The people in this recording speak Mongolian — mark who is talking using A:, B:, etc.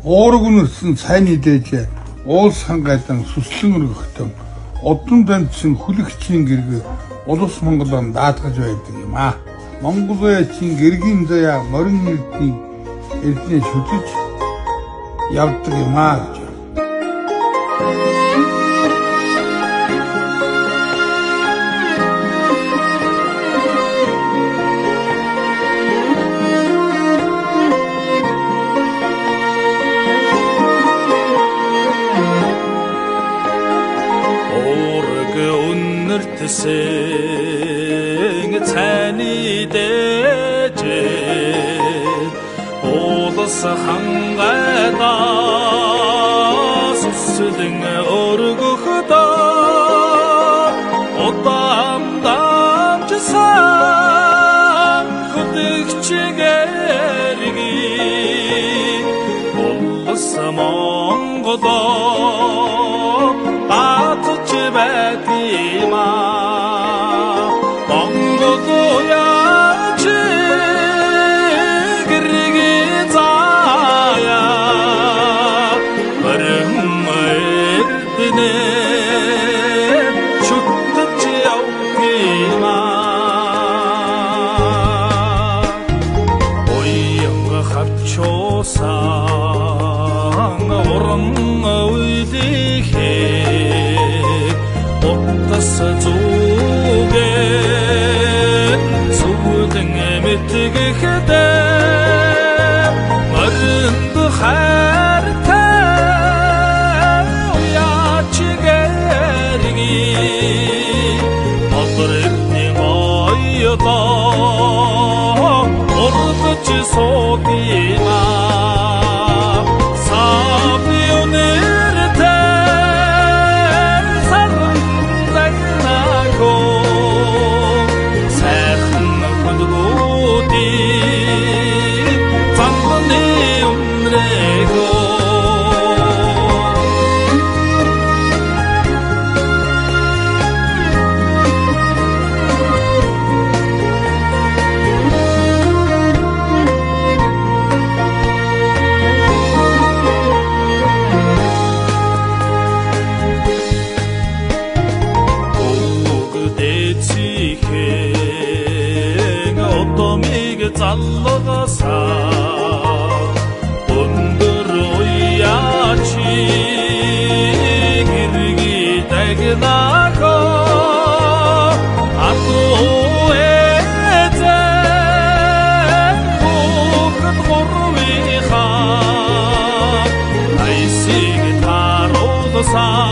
A: Оорогны 쓴 сайн идэж уул сангайдан сүслэн өргөхтөн одон данцсан хүлэгчийн гэрэг улс Монголоор даатгаж байдаг юм аа. Монголын гэргийн заяа морин эрдэнэ шүтэж явдаг юм аа гэж.
B: Тэсэг цайны дэж улс хангайда сүслэн өргөхдөө удаан дамжсан хөдөгчгэрги улс Монголоо батж байдимаа
C: Sa